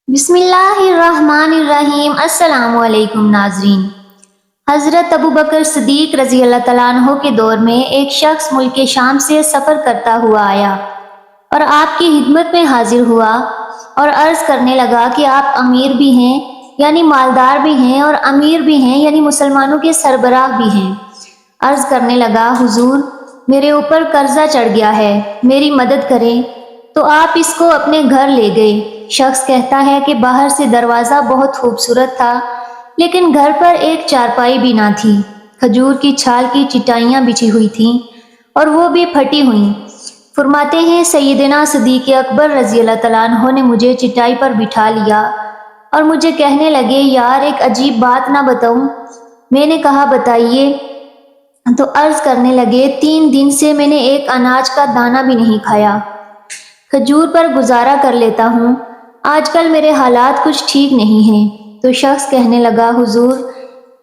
بسم اللہ الرحمن الرحیم۔ السلام علیکم ناظرین۔ حضرت ابو بکر صدیق رضی اللہ تعالیٰ عنہ کے دور میں ایک شخص ملک شام سے سفر کرتا ہوا آیا اور آپ کی خدمت میں حاضر ہوا اور عرض کرنے لگا کہ آپ امیر بھی ہیں یعنی مالدار بھی ہیں اور امیر بھی ہیں یعنی مسلمانوں کے سربراہ بھی ہیں۔ عرض کرنے لگا، حضور میرے اوپر قرضہ چڑھ گیا ہے، میری مدد کریں۔ تو آپ اس کو اپنے گھر لے گئے۔ شخص کہتا ہے کہ باہر سے دروازہ بہت خوبصورت تھا لیکن گھر پر ایک چارپائی بھی نہ تھی۔ کھجور کی چھال کی چٹائیاں بچھی ہوئی تھیں اور وہ بھی پھٹی ہوئیں۔ فرماتے ہیں سیدنا صدیق اکبر رضی اللہ تعالیٰ عنہ نے مجھے چٹائی پر بٹھا لیا اور مجھے کہنے لگے، یار ایک عجیب بات نہ بتاؤں؟ میں نے کہا بتائیے۔ تو عرض کرنے لگے، 3 دن سے میں نے ایک اناج کا دانہ بھی نہیں کھایا، کھجور پر گزارا کر لیتا ہوں، آج کل میرے حالات کچھ ٹھیک نہیں ہیں۔ تو شخص کہنے لگا، حضور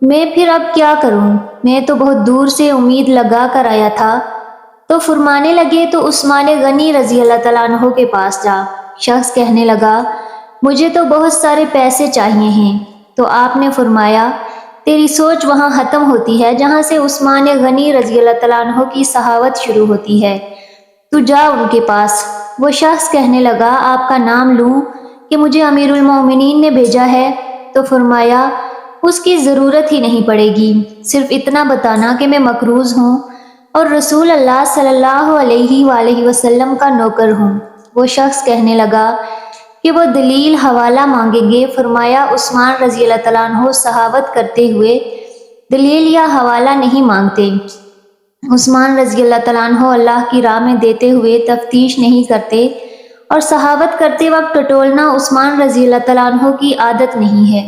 میں پھر اب کیا کروں؟ میں تو بہت دور سے امید لگا کر آیا تھا۔ تو فرمانے لگے، تو عثمان غنی رضی اللہ تعالیٰ عنہ کے پاس جا۔ شخص کہنے لگا، مجھے تو بہت سارے پیسے چاہیے ہیں۔ تو آپ نے فرمایا، تیری سوچ وہاں ختم ہوتی ہے جہاں سے عثمان غنی رضی اللہ تعالیٰ عنہ کی صحاوت شروع ہوتی ہے، تو جا ان کے پاس۔ وہ شخص کہنے لگا، آپ کا نام لوں کہ مجھے امیر المومنین نے بھیجا ہے؟ تو فرمایا، اس کی ضرورت ہی نہیں پڑے گی، صرف اتنا بتانا کہ میں مقروض ہوں اور رسول اللہ صلی اللہ علیہ وآلہ وسلم کا نوکر ہوں۔ وہ شخص کہنے لگا کہ وہ دلیل حوالہ مانگیں گے۔ فرمایا، عثمان رضی اللہ تعالیٰ عنہ صحاوت کرتے ہوئے دلیل یا حوالہ نہیں مانگتے۔ عثمان رضی اللہ تعالیٰ عنہ اللہ کی راہ میں دیتے ہوئے تفتیش نہیں کرتے، اور صحاوت کرتے وقت ٹٹولنا عثمان رضی اللہ تعالیٰ عنہ کی عادت نہیں ہے۔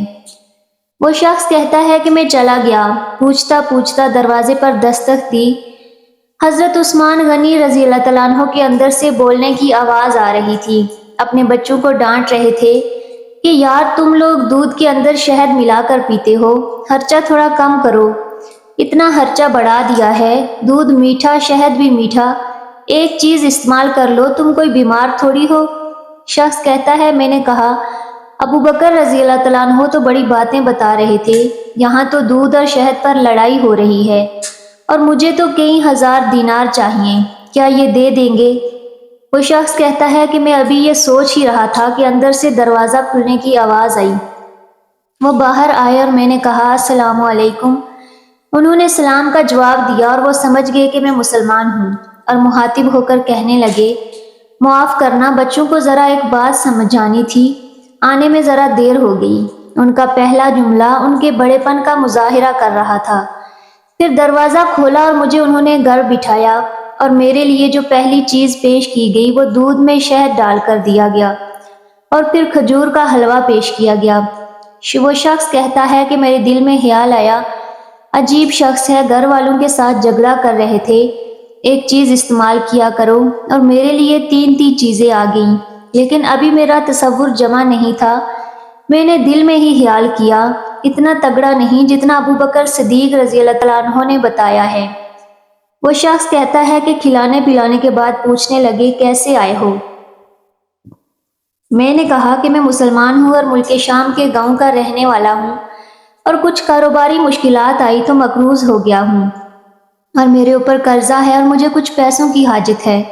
وہ شخص کہتا ہے کہ میں چلا گیا، پوچھتا پوچھتا دروازے پر دستک دی۔ حضرت عثمان غنی رضی اللہ تعالیٰ عنہ کے اندر سے بولنے کی آواز آ رہی تھی، اپنے بچوں کو ڈانٹ رہے تھے کہ یار تم لوگ دودھ کے اندر شہد ملا کر پیتے ہو، خرچہ تھوڑا کم کرو، اتنا خرچہ بڑھا دیا ہے، دودھ میٹھا شہد بھی میٹھا، ایک چیز استعمال کر لو، تم کوئی بیمار تھوڑی ہو۔ شخص کہتا ہے، میں نے کہا، ابو بکر رضی اللہ تعالیٰ عنہ تو بڑی باتیں بتا رہے تھے، یہاں تو دودھ اور شہد پر لڑائی ہو رہی ہے اور مجھے تو کئی ہزار دینار چاہیے، کیا یہ دے دیں گے؟ وہ شخص کہتا ہے کہ میں ابھی یہ سوچ ہی رہا تھا کہ اندر سے دروازہ کھلنے کی آواز آئی۔ وہ باہر آئے اور میں نے کہا، السلام علیکم۔ انہوں نے سلام کا جواب دیا اور وہ سمجھ گئے کہ میں مسلمان ہوں اور مخاطب ہو کر کہنے لگے، معاف کرنا، بچوں کو ذرا ایک بات سمجھانی تھی، آنے میں ذرا دیر ہو گئی۔ ان کا پہلا جملہ ان کے بڑے پن کا مظاہرہ کر رہا تھا۔ پھر دروازہ کھولا اور مجھے انہوں نے گھر بٹھایا اور میرے لیے جو پہلی چیز پیش کی گئی وہ دودھ میں شہد ڈال کر دیا گیا اور پھر کھجور کا حلوہ پیش کیا گیا۔ وہ شخص کہتا ہے کہ میرے دل میں خیال آیا، عجیب شخص ہے، گھر والوں کے ساتھ جھگڑا کر رہے تھے، ایک چیز استعمال کیا کرو، اور میرے لیے 3 چیزیں آ گئیں، لیکن ابھی میرا تصور جمع نہیں تھا۔ میں نے دل میں ہی خیال کیا، اتنا تگڑا نہیں جتنا ابو بکر صدیق رضی اللہ تعالیٰ عنہ نے بتایا ہے۔ وہ شخص کہتا ہے کہ کھلانے پلانے کے بعد پوچھنے لگے، کیسے آئے ہو؟ میں نے کہا کہ میں مسلمان ہوں اور ملک شام کے گاؤں کا رہنے والا ہوں، اور کچھ کاروباری مشکلات آئی تو مقروض ہو گیا ہوں اور میرے اوپر قرضہ ہے اور مجھے کچھ پیسوں کی حاجت ہے۔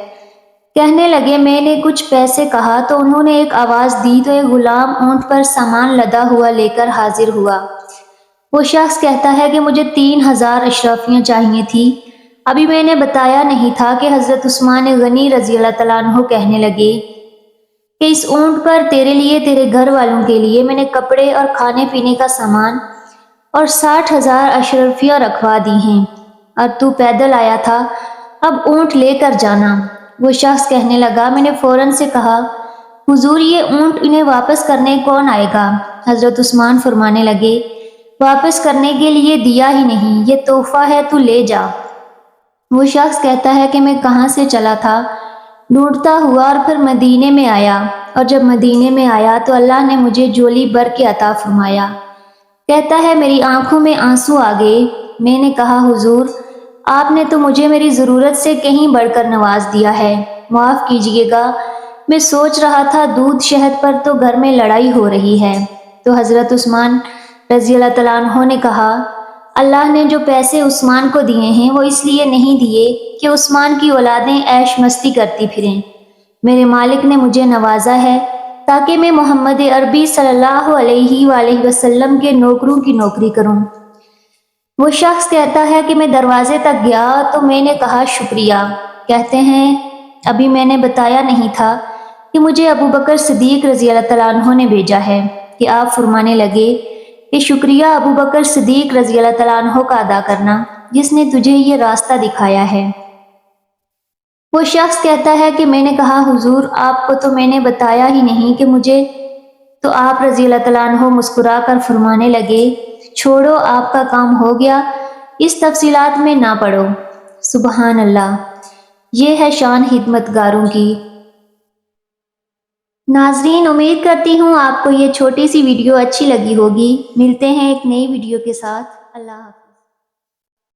کہنے لگے، میں نے کچھ پیسے کہا تو انہوں نے ایک آواز دی تو ایک غلام اونٹ پر سامان لدا ہوا لے کر حاضر ہوا۔ وہ شخص کہتا ہے کہ مجھے 3000 اشرفیاں چاہیے تھی۔ ابھی میں نے بتایا نہیں تھا کہ حضرت عثمان غنی رضی اللہ تعالیٰ عنہ کہنے لگے کہ اس اونٹ پر تیرے لیے، تیرے گھر والوں کے لیے میں نے کپڑے اور کھانے پینے کا سامان اور 60,000 اشرفیاں رکھوا دی ہیں، اور تو پیدل آیا تھا، اب اونٹ لے کر جانا۔ وہ شخص کہنے لگا، میں نے فوراً سے کہا، حضور یہ اونٹ انہیں واپس کرنے کون آئے گا؟ حضرت عثمان فرمانے لگے، واپس کرنے کے لیے دیا ہی نہیں، یہ تحفہ ہے، تو لے جا۔ وہ شخص کہتا ہے کہ میں کہاں سے چلا تھا، ڈھونڈتا ہوا اور پھر مدینے میں آیا، اور جب مدینے میں آیا تو اللہ نے مجھے جولی بھر کے عطا فرمایا۔ کہتا ہے میری آنکھوں میں آنسو آ گئے۔ میں نے کہا، حضور آپ نے تو مجھے میری ضرورت سے کہیں بڑھ کر نواز دیا ہے، معاف کیجیے گا، میں سوچ رہا تھا دودھ شہد پر تو گھر میں لڑائی ہو رہی ہے۔ تو حضرت عثمان رضی اللہ تعالیٰ عنہ نے کہا، اللہ نے جو پیسے عثمان کو دیے ہیں وہ اس لیے نہیں دیے کہ عثمان کی اولادیں عیش مستی کرتی پھریں۔ میرے مالک نے مجھے نوازا ہے تاکہ میں محمد عربی صلی اللہ علیہ وآلہ وسلم کے نوکروں کی نوکری کروں۔ وہ شخص کہتا ہے کہ میں دروازے تک گیا تو میں نے کہا شکریہ۔ کہتے ہیں ابھی میں نے بتایا نہیں تھا کہ مجھے ابو بکر صدیق رضی اللہ تعالیٰ عنہ نے بھیجا ہے کہ آپ فرمانے لگے کہ شکریہ ابو بکر صدیق رضی اللہ تعالیٰ عنہ کا ادا کرنا جس نے تجھے یہ راستہ دکھایا ہے۔ وہ شخص کہتا ہے کہ میں نے کہا حضور آپ کو تو میں نے بتایا ہی نہیں کہ مجھے، تو آپ رضی اللہ تعالیٰ عنہ مسکرا کر فرمانے لگے چھوڑو آپ کا کام ہو گیا، اس تفصیلات میں نہ پڑو۔ سبحان اللہ، یہ ہے شان خدمت گاروں کی۔ ناظرین، امید کرتی ہوں آپ کو یہ چھوٹی سی ویڈیو اچھی لگی ہوگی۔ ملتے ہیں ایک نئی ویڈیو کے ساتھ۔ اللہ حافظ۔